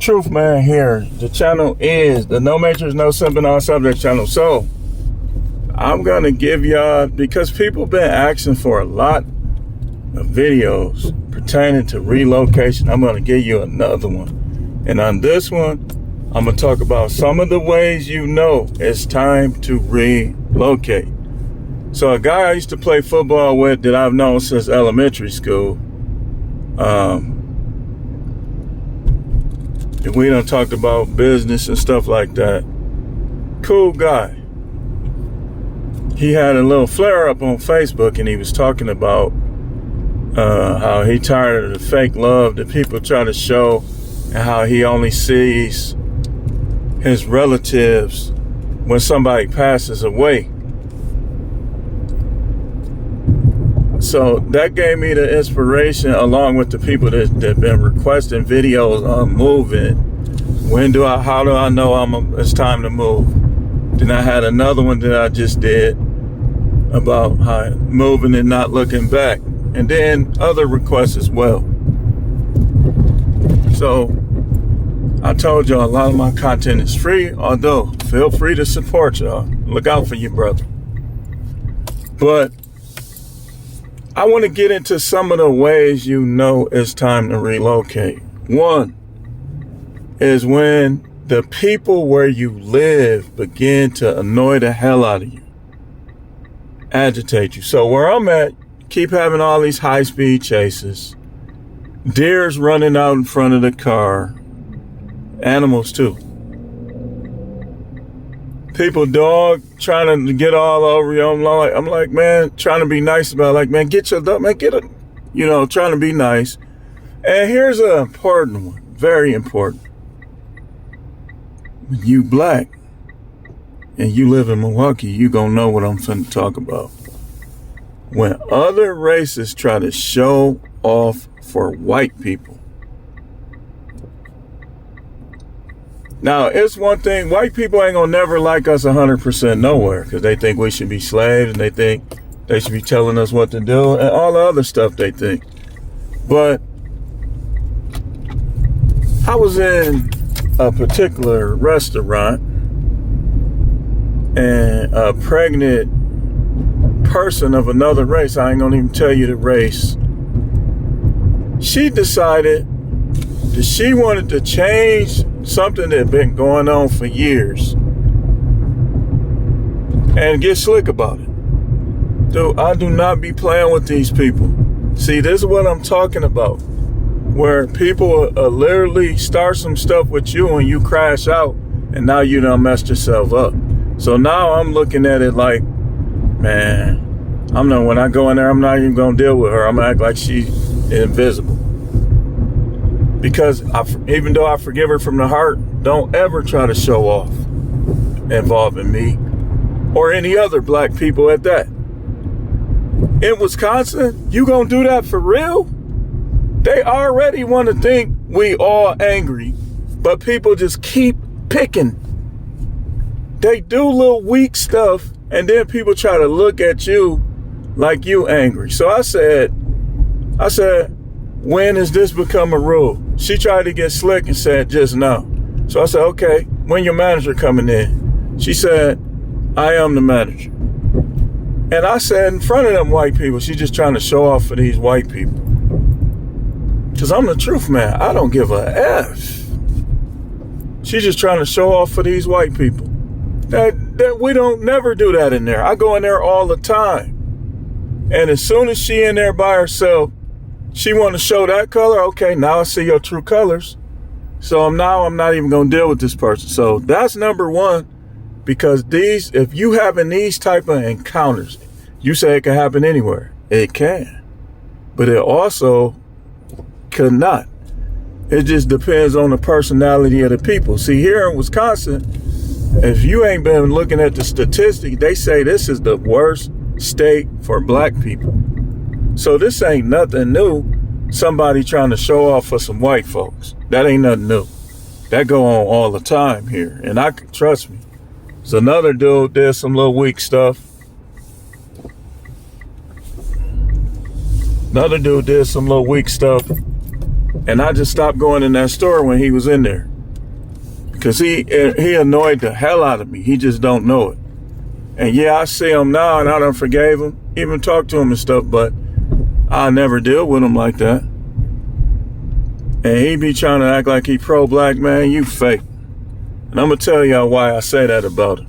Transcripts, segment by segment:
Truth Man here. The channel is the No Matrix, No Simping on Subject channel. So I'm gonna give y'all, because people been asking for a lot of videos pertaining to relocation, I'm gonna give you another one. And on this one, I'm gonna talk about some of the ways you know it's time to relocate. So a guy I used to play football with that I've known since elementary school, we done talked about business and stuff like that. Cool guy. He had a little flare up on Facebook and he was talking about how he tired of the fake love that people try to show, and how he only sees his relatives when somebody passes away. So that gave me the inspiration, along with the people that been requesting videos on moving. How do I know it's time to move? Then I had another one that I just did about how moving and not looking back. And then other requests as well. So I told y'all a lot of my content is free, although feel free to support y'all. Look out for your brother. But I want to get into some of the ways you know it's time to relocate. One is when the people where you live begin to annoy the hell out of you, agitate you. So where I'm at, keep having all these high-speed chases, deers running out in front of the car, animals too. People, dog, trying to get all over you. I'm like, man, trying to be nice about it. Like, man, get your dog, man, get it. Trying to be nice. And here's an important one, very important. When you black and you live in Milwaukee, you gonna know what I'm finna talk about. When other races try to show off for white people. Now, it's one thing, white people ain't gonna never like us 100% nowhere, because they think we should be slaves, and they think they should be telling us what to do, and all the other stuff they think. But I was in a particular restaurant, and a pregnant person of another race, I ain't gonna even tell you the race, she decided that she wanted to change something that had been going on for years and get slick about it. Dude, I do not be playing with these people. See, this is what I'm talking about, where people literally start some stuff with you and you crash out, and now you done messed yourself up. So now I'm looking at it like, man, when I go in there, I'm not even gonna deal with her. I'm gonna act like she's invisible. Because even though I forgive her from the heart, don't ever try to show off involving me or any other black people at that. In Wisconsin, you gonna do that for real? They already want to think we all angry, but people just keep picking. They do little weak stuff, and then people try to look at you like you angry. So I said, when has this become a rule? She tried to get slick and said, just no. So I said, okay, when your manager coming in? She said, I am the manager. And I said, in front of them white people, she's just trying to show off for these white people. Because I'm the truth man. I don't give a F. She's just trying to show off for these white people. That we don't never do that in there. I go in there all the time. And as soon as she in there by herself, she want to show that color. Okay, now I see your true colors. So I'm not even going to deal with this person. So that's number one, because if you having these type of encounters, you say it can happen anywhere. It can, but it also could not. It just depends on the personality of the people. See, here in Wisconsin, if you ain't been looking at the statistics, they say this is the worst state for black people. So this ain't nothing new. Somebody trying to show off for some white folks. That ain't nothing new. That go on all the time here. And trust me. So another dude did some little weak stuff. And I just stopped going in that store when he was in there. Cause he annoyed the hell out of me. He just don't know it. And yeah, I see him now and I done forgave him, even talk to him and stuff, but I never deal with him like that. And he be trying to act like he pro-black, man, you fake. And I'm gonna tell y'all why I say that about him.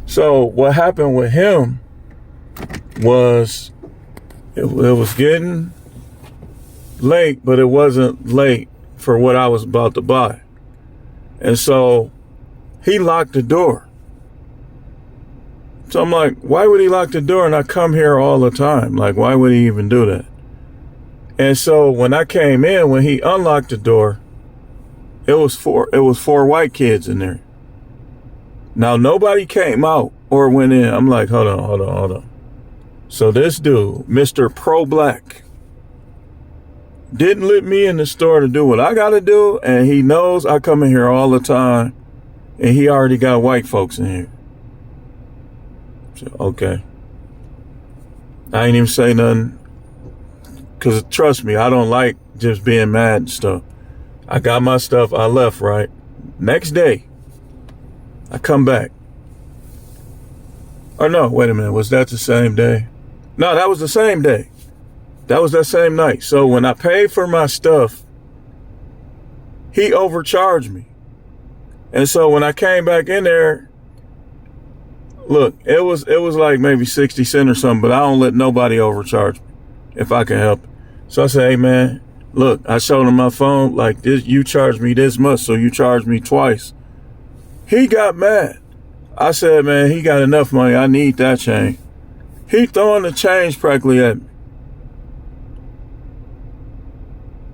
So what happened with him was it was getting late, but it wasn't late for what I was about to buy. And so he locked the door. So I'm like, why would he lock the door? And I come here all the time. Like, why would he even do that? And so when I came in, when he unlocked the door, it was four white kids in there. Now, nobody came out or went in. I'm like, hold on. So this dude, Mr. Pro-Black, didn't let me in the store to do what I got to do. And he knows I come in here all the time. And he already got white folks in here. So, okay. I ain't even say nothing. Because trust me, I don't like just being mad and stuff. I got my stuff. I left, right? Next day, I come back. Or no, wait a minute. Was that the same day? No, that was the same day. That was that same night. So when I paid for my stuff, he overcharged me. And so when I came back in there, look, it was like maybe 60 cents or something, but I don't let nobody overcharge me if I can help it. So I said, hey man, look, I showed him my phone, like this, you charged me this much, so you charged me twice. He got mad. I said, man, he got enough money. I need that change. He throwing the change practically at me.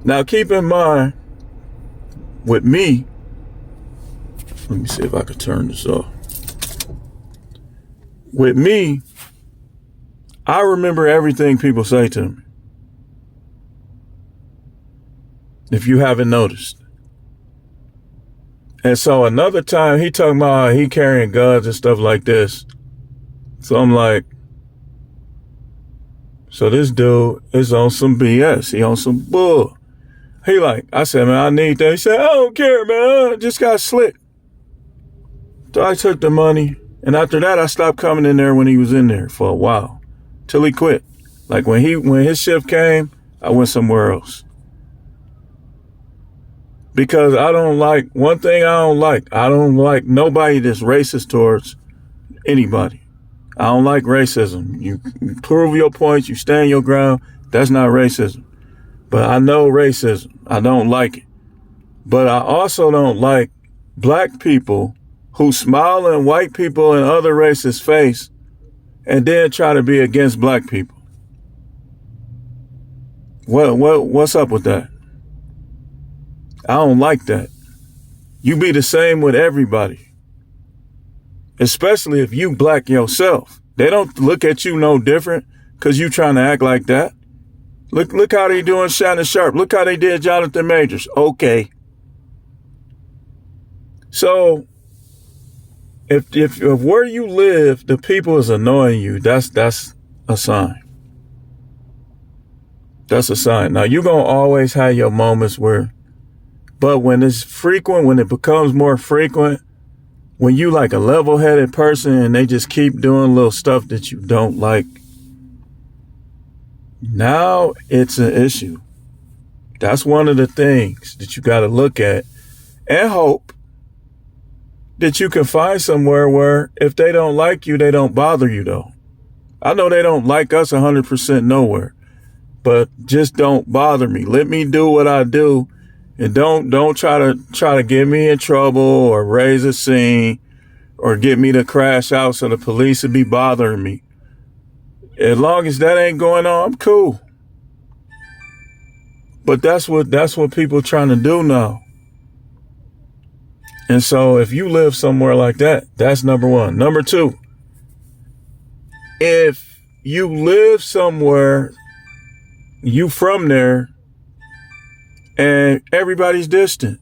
Now, keep in mind, with me, let me see if I could turn this off. With me, I remember everything people say to me. If you haven't noticed. And so another time, he talking about how he carrying guns and stuff like this. So I'm like, so this dude is on some BS. He on some bull. He like, I said, man, I need that. He said, I don't care, man. I just got slick. So I took the money. And after that, I stopped coming in there when he was in there for a while. Till he quit. Like when his shift came, I went somewhere else. Because I don't like, one thing I don't like nobody that's racist towards anybody. I don't like racism. You prove your points, you stand your ground. That's not racism. But I know racism. I don't like it. But I also don't like black people who smile in white people and other races' face and then try to be against black people. What's up with that? I don't like that. You be the same with everybody. Especially if you black yourself. They don't look at you no different because you trying to act like that. Look how they doing Shannon Sharp. Look how they did Jonathan Majors. Okay. So if where you live, the people is annoying you, that's a sign. That's a sign. Now you're gonna always have your moments where, but when it's frequent, when it becomes more frequent, when you like a level-headed person and they just keep doing little stuff that you don't like, now it's an issue. That's one of the things that you got to look at and hope that you can find somewhere where if they don't like you, they don't bother you though. I know they don't like us 100% nowhere, but just don't bother me. Let me do what I do. And don't try to get me in trouble or raise a scene or get me to crash out so the police would be bothering me. As long as that ain't going on, I'm cool. But that's what people trying to do now. And so if you live somewhere like that, that's number one. Number two, if you live somewhere, you from there, and everybody's distant.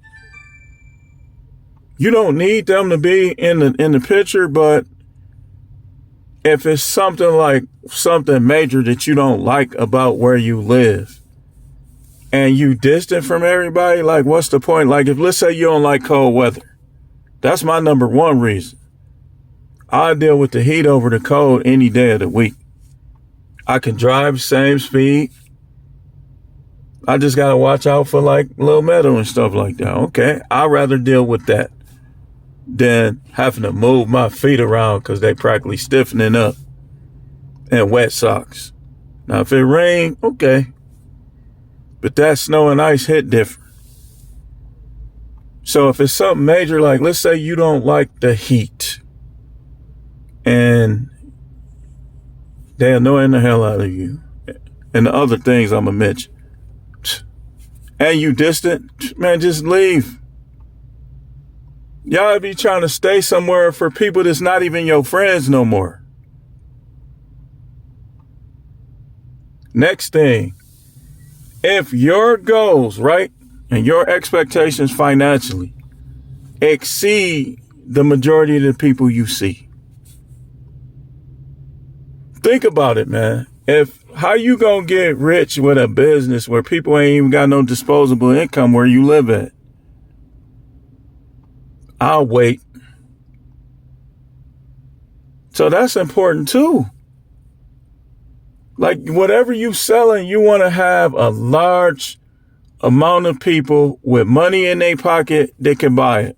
You don't need them to be in the picture, but if it's something major that you don't like about where you live and you distant from everybody, like what's the point? Like if let's say you don't like cold weather That's my number one reason. I deal with the heat over the cold any day of the week. I can drive same speed. I just got to watch out for like little metal and stuff like that. Okay. I'd rather deal with that than having to move my feet around because they practically stiffening up and wet socks. Now, if it rain, okay. But that snow and ice hit different. So if it's something major, like let's say you don't like the heat and they annoying the hell out of you and the other things I'm going to mention, and you distant, man, just leave. Y'all be trying to stay somewhere for people that's not even your friends no more. Next thing, if your goals, right, and your expectations financially exceed the majority of the people you see. Think about it, man. How you gonna get rich with a business where people ain't even got no disposable income where you live at? I'll wait. So that's important too. Like whatever you selling, you want to have a large amount of people with money in their pocket that can buy it.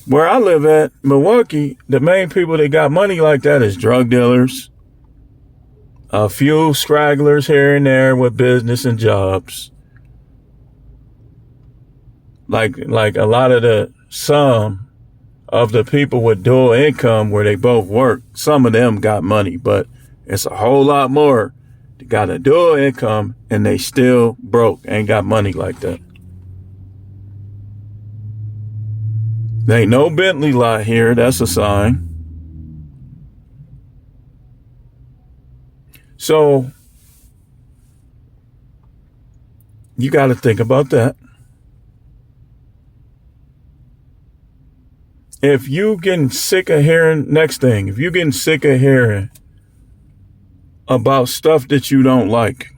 Where I live at, Milwaukee, the main people that got money like that is drug dealers, a few stragglers here and there with business and jobs. Like a lot of some of the people with dual income where they both work, some of them got money, but it's a whole lot more that got a dual income and they still broke, ain't got money like that. There ain't no Bentley lot here. That's a sign. So you got to think about that. If you getting sick of hearing, next thing, if you getting sick of hearing about stuff that you don't like,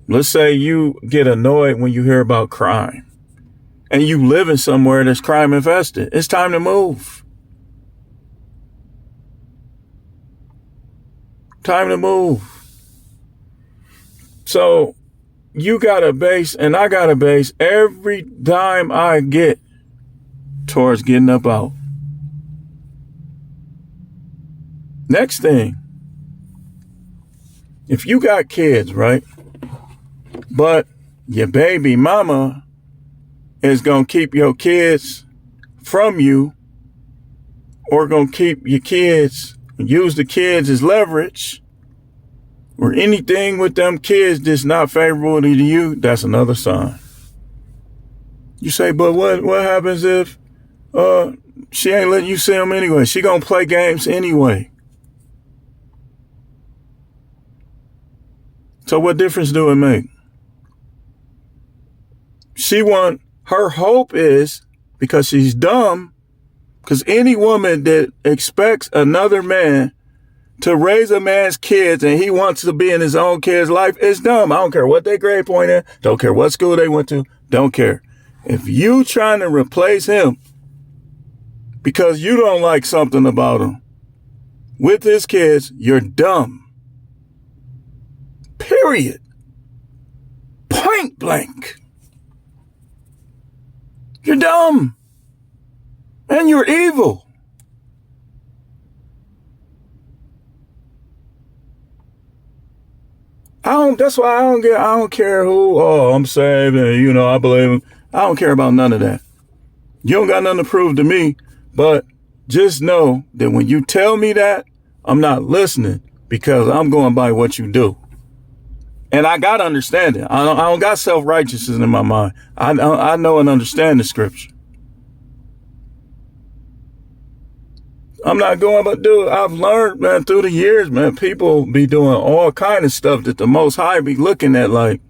let's say you get annoyed when you hear about crime. And you living somewhere that's crime infested. It's time to move. Time to move. So you got to base, and I got to base every dime I get towards getting up out. Next thing, if you got kids, right? But your baby mama is going to keep your kids from you, or going to keep your kids, use the kids as leverage, or anything with them kids that's not favorable to you, that's another sign. You say, but what happens if she ain't letting you see them anyway? She going to play games anyway. So what difference do it make? Her hope is, because she's dumb, because any woman that expects another man to raise a man's kids and he wants to be in his own kid's life is dumb. I don't care what their grade point is. Don't care what school they went to. Don't care. If you trying to replace him because you don't like something about him with his kids, you're dumb. Period. Point blank. You're dumb. And you're evil. That's why I don't care who, I'm saved and, I believe him. I don't care about none of that. You don't got nothing to prove to me, but just know that when you tell me that, I'm not listening because I'm going by what you do. And I got to understand it. I don't got self-righteousness in my mind. I know and understand the scripture. I'm not going, but dude, I've learned, man, through the years, man, people be doing all kind of stuff that the Most High be looking at like,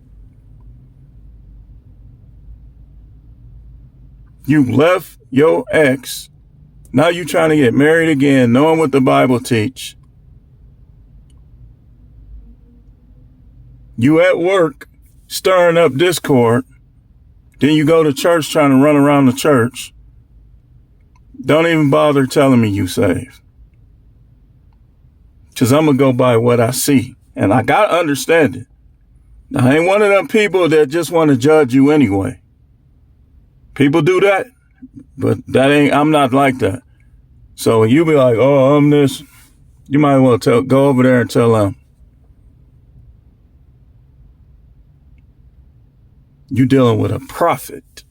you left your ex. Now you trying to get married again, knowing what the Bible teach. You at work, stirring up discord, Then you go to church trying to run around the church. Don't even bother telling me you saved. Because I'm going to go by what I see. And I got to understand it. Now, I ain't one of them people that just want to judge you anyway. People do that. But I'm not like that. So when you be like, oh, I'm this, you might well go over there and tell them. You're dealing with a prophet.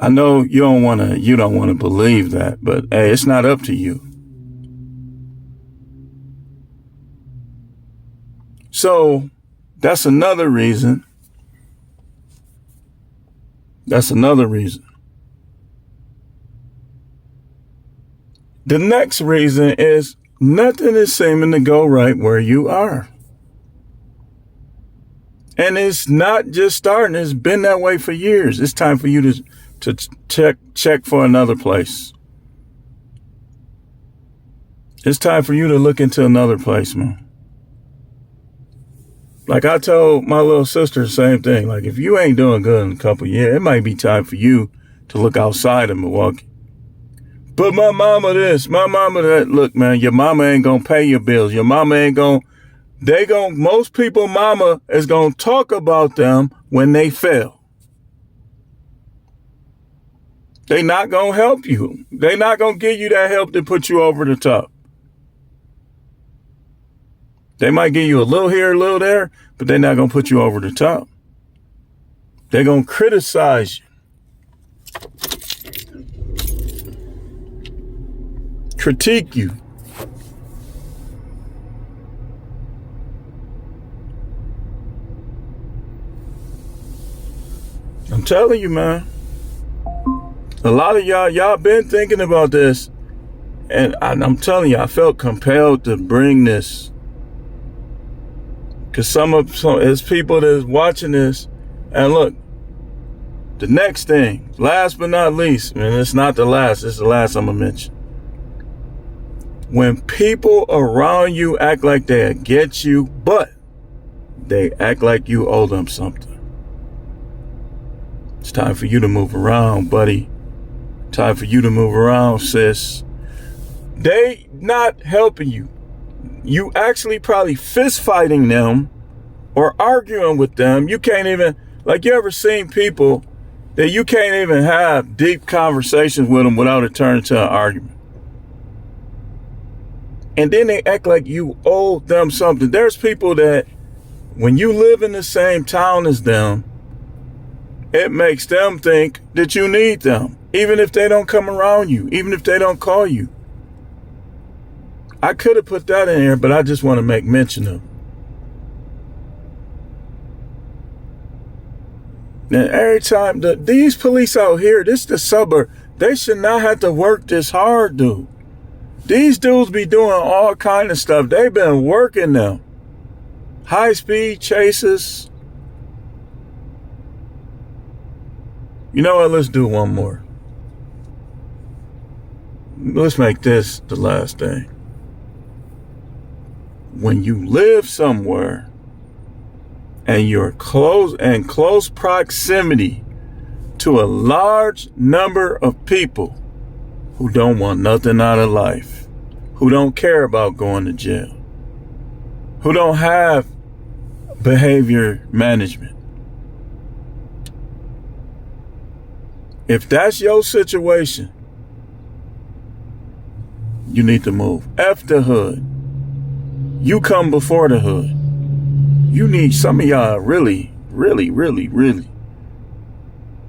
I know you don't want to believe that, but hey, it's not up to you. So that's another reason. The next reason is nothing is seeming to go right where you are. And it's not just starting. It's been that way for years. It's time for you to check for another place. It's time for you to look into another place, man. Like I told my little sister the same thing. Like if you ain't doing good in a couple of years, it might be time for you to look outside of Milwaukee. But my mama this, my mama that. Look, man, your mama ain't gonna pay your bills. Your mama ain't gonna. Most people, mama is going to talk about them when they fail. They not going to help you. They not going to give you that help to put you over the top. They might give you a little here, a little there, but they're not going to put you over the top. They're going to criticize you. Critique you. I'm telling you, man, a lot of y'all been thinking about this, and I'm telling you, I felt compelled to bring this because there's people that's watching this, and look, the next thing, last but not least, and it's not the last, it's the last I'm gonna mention. When people around you act like they get you, but they act like you owe them something. It's time for you to move around, buddy. Time for you to move around, sis. They not helping you. You actually probably fist fighting them or arguing with them. You can't even, like you ever seen people that you can't even have deep conversations with them without it turning to an argument. And then they act like you owe them something. There's people that when you live in the same town as them, it makes them think that you need them, even if they don't come around you, even if they don't call you. I could have put that in here, but I just want to make mention of it. And every time these police out here, this is the suburb, they should not have to work this hard, dude. These dudes be doing all kind of stuff. They've been working them. High-speed chases. You know what? Let's do one more. Let's make this the last thing. When you live somewhere and you're in close proximity to a large number of people who don't want nothing out of life, who don't care about going to jail, who don't have behavior management. If that's your situation, you need to move. F the hood. You come before the hood. You need, some of y'all really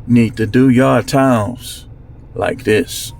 need to do y'all towns like this.